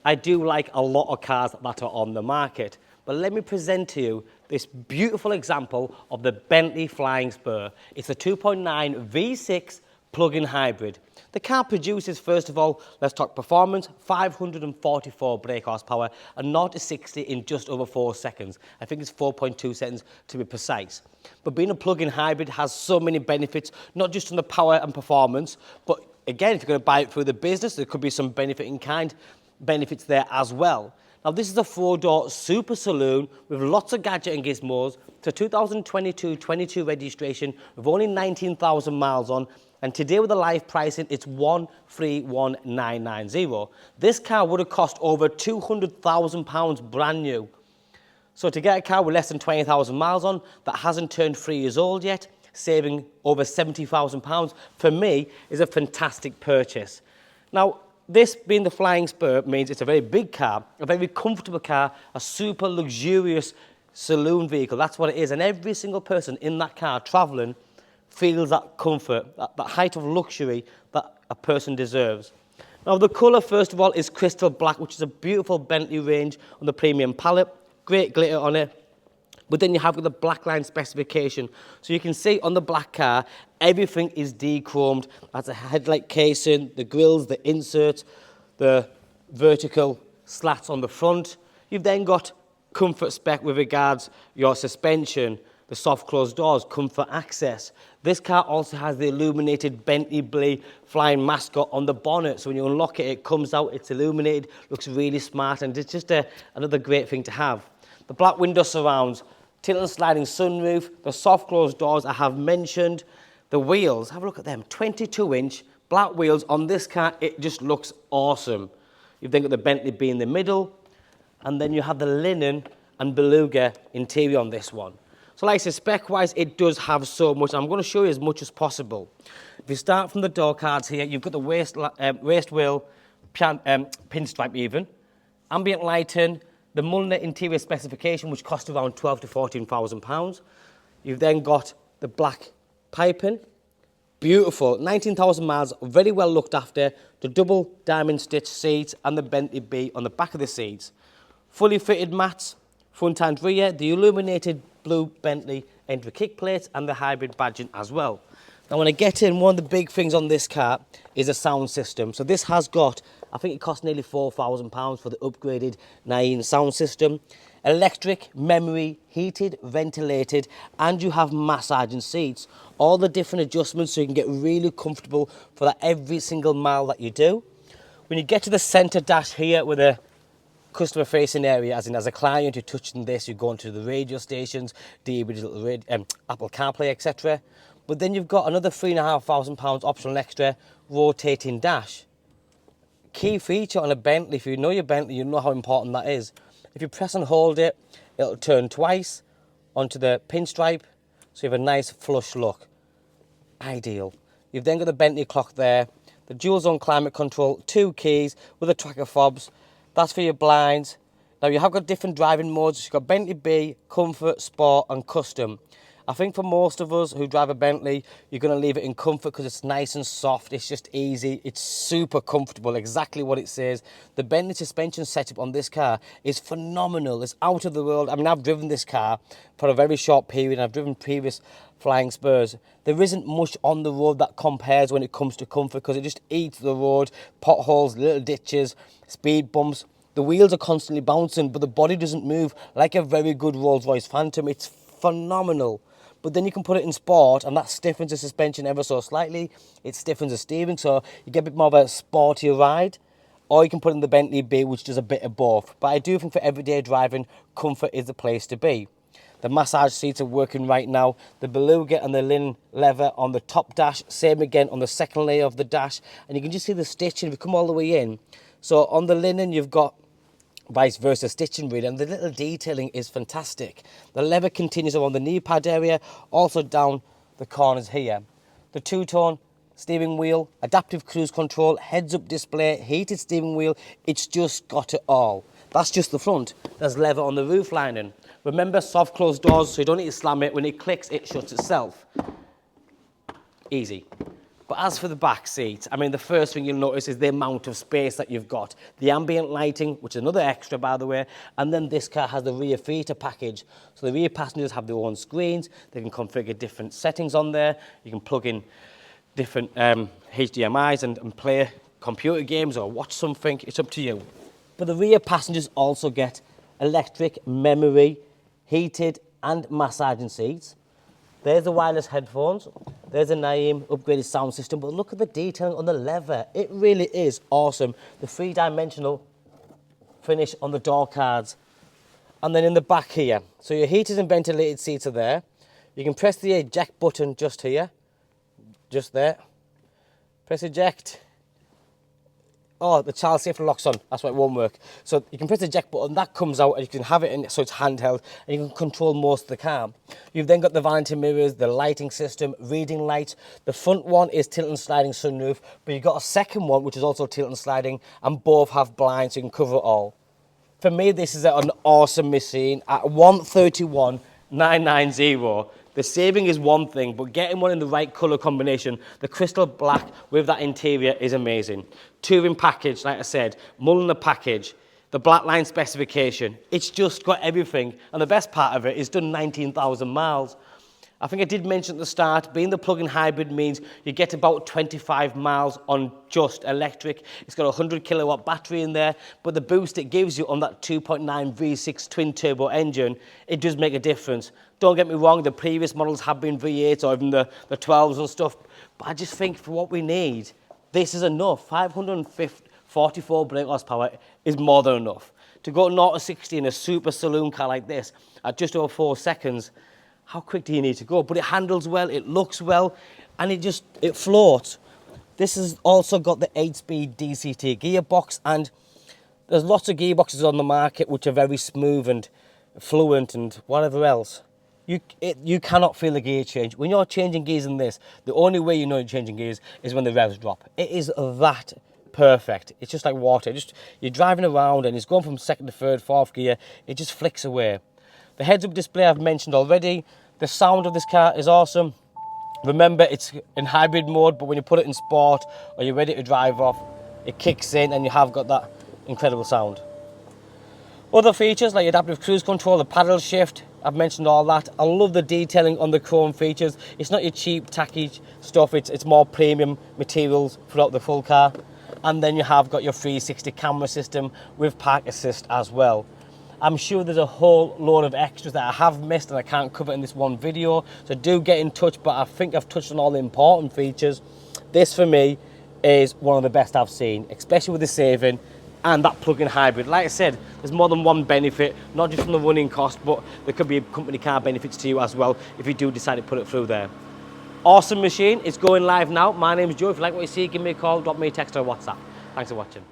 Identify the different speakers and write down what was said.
Speaker 1: I do like a lot of cars that are on the market. But let me present to you this beautiful example of the Bentley Flying Spur. It's a 2.9 V6 plug-in hybrid. The car produces, first of all, let's talk performance, 544 brake horsepower and 0 to 60 in just over 4 seconds. I think it's 4.2 seconds to be precise. But being a plug-in hybrid has so many benefits, not just on the power and performance, but again, if you're going to buy it through the business, there could be some benefit in kind benefits there as well. Now, this is a 4-door super saloon with lots of gadget and gizmos. It's a 2022 registration with only 19,000 miles on. And today with the live pricing, it's 131,990. This car would have cost over £200,000 brand new. So to get a car with less than 20,000 miles on that hasn't turned 3 years old yet, saving over £70,000, for me, is a fantastic purchase. Now, this being the Flying Spur means it's a very big car, a very comfortable car, a super luxurious saloon vehicle. That's what it is. And every single person in that car travelling feels that comfort, that height of luxury that a person deserves. Now, the colour, first of all, is crystal black, which is a beautiful Bentley range on the premium palette. Great glitter on it. But then you have the Blackline Specification. So you can see on the black car, everything is de-chromed. That's a headlight casing, the grills, the inserts, the vertical slats on the front. You've then got comfort spec with regards your suspension, the soft closed doors, comfort access. This car also has the illuminated Bentley flying Mascot on the bonnet. So when you unlock it, it comes out, it's illuminated, looks really smart, and it's just another great thing to have. The black window surrounds, tilt and sliding sunroof, the soft closed doors I have mentioned. The wheels, have a look at them, 22-inch black wheels on this car. It just looks awesome. You've then got the Bentley B in the middle, and then you have the linen and Beluga interior on this one. So like I said, spec-wise, it does have so much. I'm going to show you as much as possible. If you start from the door cards here, you've got the waist wheel, pinstripe even, ambient lighting, the Mulliner interior specification, which cost around £12,000 to £14,000. You've then got the black piping, beautiful, 19,000 miles, very well looked after, the double diamond stitch seats and the Bentley B on the back of the seats. Fully fitted mats, front and rear, the illuminated blue Bentley entry kick plates and the hybrid badging as well. Now when I get in, one of the big things on this car is a sound system. So this has got, I think it cost nearly £4,000 for the upgraded Naim sound system. Electric, memory, heated, ventilated, and you have massaging seats. All the different adjustments so you can get really comfortable for that every single mile that you do. When you get to the centre dash here with a customer facing area, as in as a client, you're touching this, you go into the radio stations, the Apple CarPlay, etc. But then you've got another £3,500 optional extra rotating dash. Key feature on a Bentley, if you know your Bentley, you know how important that is. If you press and hold it, it'll turn twice onto the pinstripe, so you have a nice flush look. Ideal. You've then got the Bentley clock there, the dual zone climate control, 2 keys with the tracker fobs. That's for your blinds. Now you have got different driving modes. You've got Bentley B, Comfort, Sport and Custom. I think for most of us who drive a Bentley, you're going to leave it in comfort because it's nice and soft. It's just easy. It's super comfortable, exactly what it says. The Bentley suspension setup on this car is phenomenal. It's out of the world. I mean, I've driven this car for a very short period. I've driven previous Flying Spurs. There isn't much on the road that compares when it comes to comfort because it just eats the road, potholes, little ditches, speed bumps. The wheels are constantly bouncing, but the body doesn't move like a very good Rolls-Royce Phantom. It's phenomenal. But then you can put it in sport and that stiffens the suspension ever so slightly. It stiffens the steering, so you get a bit more of a sportier ride. Or you can put it in the Bentley B, which does a bit of both. But I do think for everyday driving, comfort is the place to be. The massage seats are working right now. The Beluga and the linen leather on the top dash. Same again on the second layer of the dash. And you can just see the stitching if you come all the way in. So on the linen, you've got vice versa stitching really, and the little detailing is fantastic. The leather continues around the knee pad area, also down the corners here. The two-tone steering wheel, adaptive cruise control, heads-up display, heated steering wheel, it's just got it all. That's just the front. There's leather on the roof lining. Remember, soft closed doors, so you don't need to slam it. When it clicks, it shuts itself. Easy. But But as for the back seat, I mean, the first thing you'll notice is the amount of space that you've got. The ambient lighting, which is another extra, by the way, and then this car has the rear theatre package. So the rear passengers have their own screens. They can configure different settings on there. You can plug in different HDMIs and play computer games or watch something. It's up to you. But the rear passengers also get electric, memory, heated and massaging seats. There's the wireless headphones. There's a Naim upgraded sound system. But look at the detailing on the leather. It really is awesome. The three-dimensional finish on the door cards. And then in the back here, so your heated and ventilated seats are there. You can press the eject button just here. Just there. Press eject. Oh, the child safety lock's on. That's why it won't work. So you can press the eject button, that comes out, and you can have it in, so it's handheld, and you can control most of the car. You've then got the vanity mirrors, the lighting system, reading lights. The front one is tilt and sliding sunroof, but you've got a second one, which is also tilt and sliding, and both have blinds, so you can cover it all. For me, this is an awesome machine. At 131,990, the saving is one thing, but getting one in the right colour combination, the crystal black with that interior is amazing. Touring package, like I said, Mulliner package, the Blackline Specification. It's just got everything. And the best part of it is done 19,000 miles. I think I did mention at the start, being the plug-in hybrid means you get about 25 miles on just electric. It's got a 100 kilowatt battery in there, but the boost it gives you on that 2.9 V6 twin turbo engine, it does make a difference. Don't get me wrong, the previous models have been V8 or even the 12s and stuff, but I just think for what we need, this is enough. 544 brake horsepower is more than enough. To go 0 to 60 in a super saloon car like this at just over 4 seconds, how quick do you need to go? But it handles well, it looks well, and it floats. This has also got the 8-speed DCT gearbox, and there's lots of gearboxes on the market which are very smooth and fluent and whatever else. You cannot feel the gear change. When you're changing gears in this, the only way you know you're changing gears is when the revs drop. It is that perfect. It's just like water. You're driving around and it's going from second to third, fourth gear. It just flicks away. The heads-up display I've mentioned already. The sound of this car is awesome. Remember, it's in hybrid mode, but when you put it in sport or you're ready to drive off, it kicks in and you have got that incredible sound. Other features like adaptive cruise control, the paddle shift, I've mentioned all that. I love the detailing on the chrome features. It's not your cheap, tacky stuff. It's more premium materials throughout the full car. And then you have got your 360 camera system with park assist as well. I'm sure there's a whole load of extras that I have missed and I can't cover in this one video. So do get in touch, but I think I've touched on all the important features. This for me is one of the best I've seen, especially with the saving and that plug-in hybrid. Like I said, there's more than one benefit, not just from the running cost, but there could be company car benefits to you as well if you do decide to put it through there. Awesome machine, it's going live now. My name's Joe. If you like what you see, give me a call, drop me a text or WhatsApp. Thanks for watching.